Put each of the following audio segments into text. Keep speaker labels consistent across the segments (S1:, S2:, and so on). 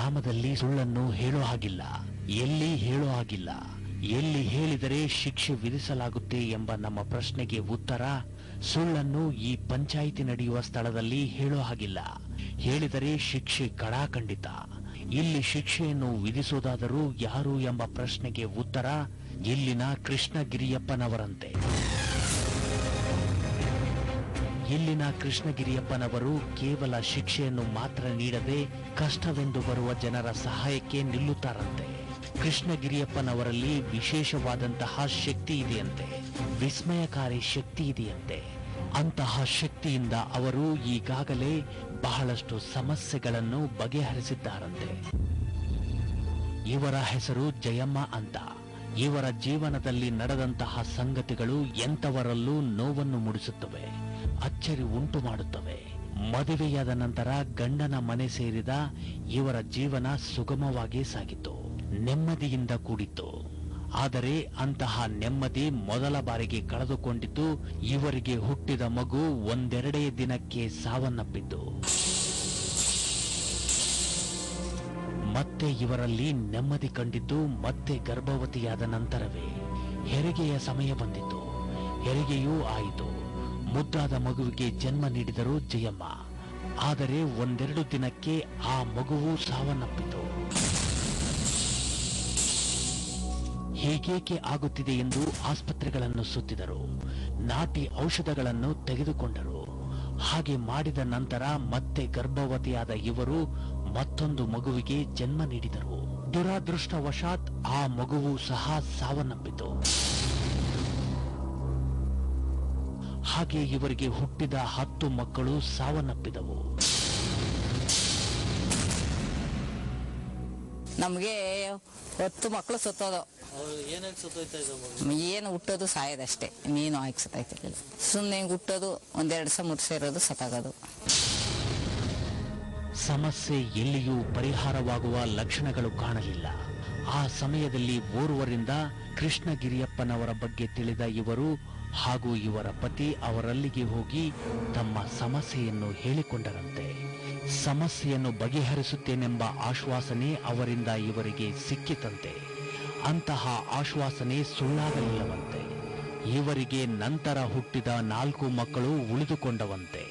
S1: ಗ್ರಾಮದಲ್ಲಿ ಸುಳ್ಳನ್ನು ಹೇಳೋ ಹಾಗಿಲ್ಲ, ಎಲ್ಲಿ ಹೇಳೋ ಹಾಗಿಲ್ಲ, ಎಲ್ಲಿ ಹೇಳಿದರೆ ಶಿಕ್ಷೆ ವಿಧಿಸಲಾಗುತ್ತೆ ಎಂಬ ನಮ್ಮ ಪ್ರಶ್ನೆಗೆ ಉತ್ತರ, ಸುಳ್ಳನ್ನು ಈ ಪಂಚಾಯಿತಿ ನಡೆಯುವ ಸ್ಥಳದಲ್ಲಿ ಹೇಳೋ ಹಾಗಿಲ್ಲ, ಹೇಳಿದರೆ ಶಿಕ್ಷೆ ಕಡಾಖಂಡಿತ. ಇಲ್ಲಿ ಶಿಕ್ಷೆಯನ್ನು ವಿಧಿಸೋದಾದರೂ ಯಾರು ಎಂಬ ಪ್ರಶ್ನೆಗೆ ಉತ್ತರ, ಇಲ್ಲಿನ ಕೃಷ್ಣಗಿರಿಯಪ್ಪನವರಂತೆ. ಇಲ್ಲಿನ ಕೃಷ್ಣಗಿರಿಯಪ್ಪನವರು ಕೇವಲ ಶಿಕ್ಷೆಯನ್ನು ಮಾತ್ರ ನೀಡದೆ ಕಷ್ಟವೆಂದು ಬರುವ ಜನರ ಸಹಾಯಕ್ಕೆ ನಿಲ್ಲುತ್ತಾರಂತೆ. ಕೃಷ್ಣಗಿರಿಯಪ್ಪನವರಲ್ಲಿ ವಿಶೇಷವಾದಂತಹ ಶಕ್ತಿ ಇದೆಯಂತೆ, ವಿಸ್ಮಯಕಾರಿ ಶಕ್ತಿ ಇದೆಯಂತೆ. ಅಂತಹ ಶಕ್ತಿಯಿಂದ ಅವರು ಈಗಾಗಲೇ ಬಹಳಷ್ಟು ಸಮಸ್ಯೆಗಳನ್ನು ಬಗೆಹರಿಸಿದ್ದಾರಂತೆ. ಇವರ ಹೆಸರು ಜಯಮ್ಮ ಅಂತ. ಇವರ ಜೀವನದಲ್ಲಿ ನಡೆದಂತಹ ಸಂಗತಿಗಳು ಎಂತವರಲ್ಲೂ ನೋವನ್ನು ಮೂಡಿಸುತ್ತವೆ, ಅಚ್ಚರಿ ಉಂಟು ಮಾಡುತ್ತವೆ. ಮದುವೆಯಾದ ನಂತರ ಗಂಡನ ಮನೆ ಸೇರಿದ ಇವರ ಜೀವನ ಸುಗಮವಾಗಿ ಸಾಗಿತು, ನೆಮ್ಮದಿಯಿಂದ ಕೂಡಿತ್ತು. ಆದರೆ ಅಂತಹ ನೆಮ್ಮದಿ ಮೊದಲ ಬಾರಿಗೆ ಕಳೆದುಕೊಂಡಿದ್ದು ಇವರಿಗೆ ಹುಟ್ಟಿದ ಮಗು ಒಂದೆರಡೇ ದಿನಕ್ಕೆ ಸಾವನ್ನಪ್ಪಿದ್ದು. ಮತ್ತೆ ಇವರಲ್ಲಿ ನೆಮ್ಮದಿ ಕಂಡಿದ್ದು ಮತ್ತೆ ಗರ್ಭವತಿಯಾದ ನಂತರವೇ. ಹೆರಿಗೆಯ ಸಮಯ ಬಂದಿತು, ಹೆರಿಗೆಯೂ ಆಯಿತು. ಮುದ್ದಾದ ಮಗುವಿಗೆ ಜನ್ಮ ನೀಡಿದರು ಜಯಮ್ಮ. ಆದರೆ ಒಂದೆರಡು ದಿನಕ್ಕೆ ಆ ಮಗುವು ಸಾವನ್ನಪ್ಪಿತು. ಹೀಗೇಕೆ ಆಗುತ್ತಿದೆ ಎಂದು ಆಸ್ಪತ್ರೆಗಳನ್ನು ಸುತ್ತಿದರು, ನಾಟಿ ಔಷಧಗಳನ್ನು ತೆಗೆದುಕೊಂಡರು. ಹಾಗೆ ಮಾಡಿದ ನಂತರ ಮತ್ತೆ ಗರ್ಭವತಿಯಾದ ಇವರು ಮತ್ತೊಂದು ಮಗುವಿಗೆ ಜನ್ಮ ನೀಡಿದರು. ದುರಾದೃಷ್ಟವಶಾತ್ ಆ ಮಗುವು ಸಹ ಸಾವನ್ನಪ್ಪಿತು. ಹಾಗೆ ಇವರಿಗೆ ಹುಟ್ಟಿದ 10 ಮಕ್ಕಳು ಸಾವನ್ನಪ್ಪಿದವು.
S2: ನಮ್ಗೆ 10 ಮಕ್ಕಳು ಸತ್ತೋದು. ಏನು ಹುಟ್ಟೋದು ಸಾಯೋದಷ್ಟೇ, ನೀನು ಆಯ್ಕೆ ಸತ್ತಾಯ್ತಿರ್ಲಿಲ್ಲ. ಸುಮ್ಮನೆ ಹುಟ್ಟೋದು, 1-2 ದಿವಸ ಮುಟ್ಸಿರೋದು, ಸತ್ತಾಗೋದು.
S1: ಸಮಸ್ಯೆ ಎಲ್ಲಿಯೂ ಪರಿಹಾರವಾಗುವ ಲಕ್ಷಣಗಳು ಕಾಣಲಿಲ್ಲ. ಆ ಸಮಯದಲ್ಲಿ ಓರ್ವರಿಂದ ಕೃಷ್ಣಗಿರಿಯಪ್ಪನವರ ಬಗ್ಗೆ ತಿಳಿದ ಇವರು ಹಾಗೂ ಇವರ ಪತಿ ಅವರಲ್ಲಿಗೆ ಹೋಗಿ ತಮ್ಮ ಸಮಸ್ಯೆಯನ್ನು ಹೇಳಿಕೊಂಡರಂತೆ. ಸಮಸ್ಯೆಯನ್ನು ಬಗೆಹರಿಸುತ್ತೇನೆಂಬ ಆಶ್ವಾಸನೆ ಅವರಿಂದ ಇವರಿಗೆ ಸಿಕ್ಕಿತಂತೆ. ಅಂತಹ ಆಶ್ವಾಸನೆ ಸುಳ್ಳಾಗಲಿಲ್ಲವಂತೆ. ಇವರಿಗೆ ನಂತರ ಹುಟ್ಟಿದ 4 ಮಕ್ಕಳು ಉಳಿದುಕೊಂಡವಂತೆ.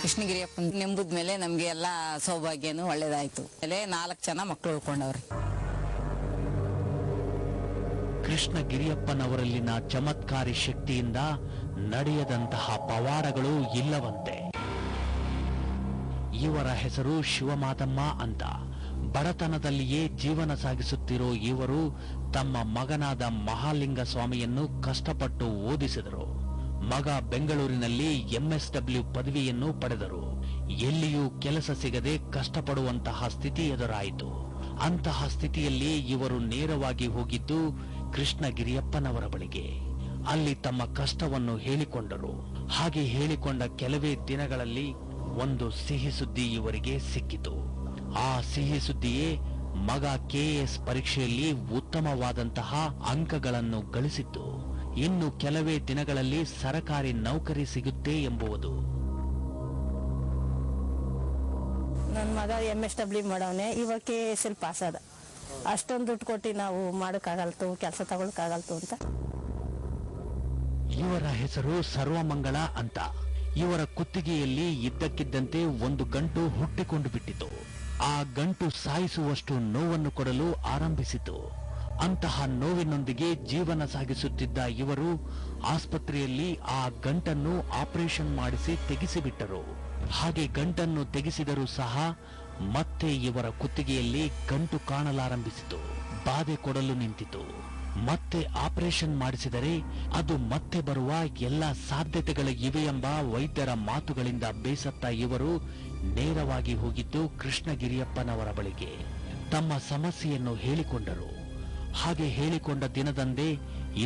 S2: ಕೃಷ್ಣಗಿರಿಯಪ್ಪ ನೆಂಬುದ ಮೇಲೆ ನಮ್ಗೆ ಎಲ್ಲಾ ಸೌಭಾಗ್ಯನೂ ಒಳ್ಳೇದಾಯ್ತು. 4 ಜನ ಮಕ್ಕಳು ಉಳ್ಕೊಂಡವ್ರಿ.
S1: ಕೃಷ್ಣಗಿರಿಯಪ್ಪನವರಲ್ಲಿನ ಚಮತ್ಕಾರಿ ಶಕ್ತಿಯಿಂದ ನಡೆಯದಂತಹ ಪವಾಡಗಳು ಇಲ್ಲವಂತೆ. ಇವರ ಹೆಸರು ಶಿವಮಾದಮ್ಮ ಅಂತ. ಬಡತನದಲ್ಲಿಯೇ ಜೀವನ ಸಾಗಿಸುತ್ತಿರೋ ಇವರು ತಮ್ಮ ಮಗನಾದ ಮಹಾಲಿಂಗ ಸ್ವಾಮಿಯನ್ನು ಕಷ್ಟಪಟ್ಟು ಓದಿಸಿದರು. ಮಗ ಬೆಂಗಳೂರಿನಲ್ಲಿ MSW ಪದವಿಯನ್ನು ಪಡೆದರು. ಎಲ್ಲಿಯೂ ಕೆಲಸ ಸಿಗದೆ ಕಷ್ಟಪಡುವಂತಹ ಸ್ಥಿತಿ ಎದುರಾಯಿತು. ಅಂತಹ ಸ್ಥಿತಿಯಲ್ಲಿ ಇವರು ನೇರವಾಗಿ ಹೋಗಿದ್ದು ಕೃಷ್ಣಗಿರಿಯಪ್ಪನವರ ಬಳಿಗೆ. ಅಲ್ಲಿ ತಮ್ಮ ಕಷ್ಟವನ್ನು ಹೇಳಿಕೊಂಡರು. ಹಾಗೆ ಹೇಳಿಕೊಂಡ ಕೆಲವೇ ದಿನಗಳಲ್ಲಿ ಒಂದು ಸಿಹಿ ಸುದ್ದಿ ಇವರಿಗೆ ಸಿಕ್ಕಿತು. ಆ ಸಿಹಿ ಸುದ್ದಿಯೇ ಮಗ KS ಪರೀಕ್ಷೆಯಲ್ಲಿ ಉತ್ತಮವಾದಂತಹ ಅಂಕಗಳನ್ನು ಗಳಿಸಿದ್ದು. ಇನ್ನು ಕೆಲವೇ ದಿನಗಳಲ್ಲಿ ಸರಕಾರಿ ನೌಕರಿ ಸಿಗುತ್ತೆ ಎಂಬುವುದು.
S3: ನನ್ನ ಮಗ MSW ಮಾಡವನೆ, ಇವಾಗ KSL ಪಾಸ್ ಆದ. ಅಷ್ಟೊಂದು ದುಡ್ಡು ಕೊಟ್ಟು ನಾವು ಮಾಡೋಕ್ಕಾಗಲ್ತು, ಕೆಲಸ ತಗೊಳಕ್ಕಾಗಲ್ತು ಅಂತ.
S1: ಇವರ ಹೆಸರು ಸರ್ವಮಂಗಳ ಅಂತ. ಇವರ ಕುತ್ತಿಗೆಯಲ್ಲಿ ಇದ್ದಕ್ಕಿದ್ದಂತೆ ಒಂದು ಗಂಟು ಹುಟ್ಟಿಕೊಂಡು ಬಿಟ್ಟಿತು. ಆ ಗಂಟು ಸಾಯಿಸುವಷ್ಟು ನೋವನ್ನು ಕೊಡಲು ಆರಂಭಿಸಿತು. ಅಂತಹ ನೋವಿನೊಂದಿಗೆ ಜೀವನ ಸಾಗಿಸುತ್ತಿದ್ದ ಇವರು ಆಸ್ಪತ್ರೆಯಲ್ಲಿ ಆ ಗಂಟನ್ನು ಆಪರೇಷನ್ ಮಾಡಿಸಿ ತೆಗೆಸಿಬಿಟ್ಟರು. ಹಾಗೆ ಗಂಟನ್ನು ತೆಗೆಸಿದರೂ ಸಹ ಮತ್ತೆ ಇವರ ಕುತ್ತಿಗೆಯಲ್ಲಿ ಗಂಟು ಕಾಣಲಾರಂಭಿಸಿತು. ಬಾಧೆ ಕೊಡಲು ನಿಂತಿತು. ಮತ್ತೆ ಆಪರೇಷನ್ ಮಾಡಿಸಿದರೆ ಅದು ಮತ್ತೆ ಬರುವ ಎಲ್ಲ ಸಾಧ್ಯತೆಗಳು ಇವೆ ಎಂಬ ವೈದ್ಯರ ಮಾತುಗಳಿಂದ ಬೇಸತ್ತ ಇವರು ನೇರವಾಗಿ ಹೋಗಿದ್ದು ಕೃಷ್ಣಗಿರಿಯಪ್ಪನವರ ಬಳಿಗೆ. ತಮ್ಮ ಸಮಸ್ಯೆಯನ್ನು ಹೇಳಿಕೊಂಡರು. ಹಾಗೆ ಹೇಳಿಕೊಂಡ ದಿನದಂದೇ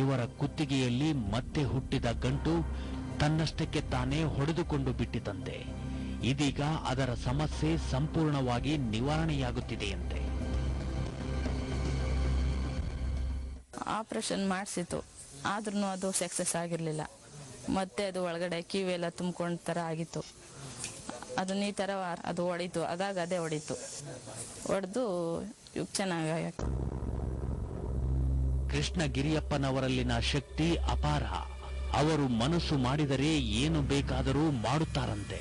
S1: ಇವರ ಕುತ್ತಿಗೆಯಲ್ಲಿ ಮತ್ತೆ ಹುಟ್ಟಿದ ಗಂಟು ತನ್ನಷ್ಟಕ್ಕೆ ತಾನೇ ಹೊಡೆದುಕೊಂಡು ಬಿಟ್ಟಿತಂತೆ. ಇದೀಗ ಅದರ ಸಮಸ್ಯೆ ಸಂಪೂರ್ಣವಾಗಿ ನಿವಾರಣೆಯಾಗುತ್ತಿದೆಯಂತೆ.
S4: ಆಪರೇಷನ್ ಮಾಡಿಸಿತು, ಆದ್ರೂ ಅದು ಸಕ್ಸಸ್ ಆಗಿರಲಿಲ್ಲ. ಮತ್ತೆ ಅದು ಒಳಗಡೆ ಕಿವಿ ಎಲ್ಲ ತುಂಬ್ಕೊಂಡ್ ಥರ ಆಗಿತ್ತು. ಅದನ್ನ ಈ ಥರ ಅದು ಹೊಡಿತು, ಅದಾಗ ಅದೇ ಹೊಡಿತು, ಹೊಡೆದು ಚೆನ್ನಾಗಿ.
S1: ಕೃಷ್ಣ ಗಿರಿಯಪ್ಪನವರಲ್ಲಿನ ಶಕ್ತಿ ಅಪಾರ. ಅವರು ಮನಸ್ಸು ಮಾಡಿದರೆ ಏನು ಬೇಕಾದರೂ ಮಾಡುತ್ತಾರಂತೆ.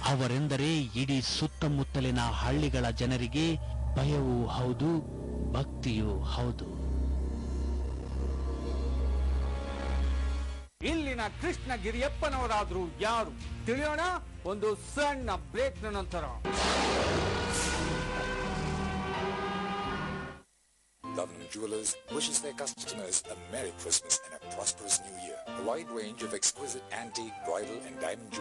S1: ಅವರೆಂದರೆ ಇಡೀ ಸುತ್ತಮುತ್ತಲಿನ ಹಳ್ಳಿಗಳ ಜನರಿಗೆ ಭಯವೂ ಹೌದು, ಭಕ್ತಿಯೂ ಹೌದು.
S5: ಇಲ್ಲಿನ ಕೃಷ್ಣ ಗಿರಿಯಪ್ಪನವರಾದ್ರೂ ಯಾರು ತಿಳಿಯೋಣ ಒಂದು ಸಣ್ಣ ಬ್ರೇಕ್ ನಂತರ.
S6: Loveland Jewelers wishes their customers a Merry Christmas and a prosperous New Year. A wide range of exquisite antique, bridal and diamond jewelry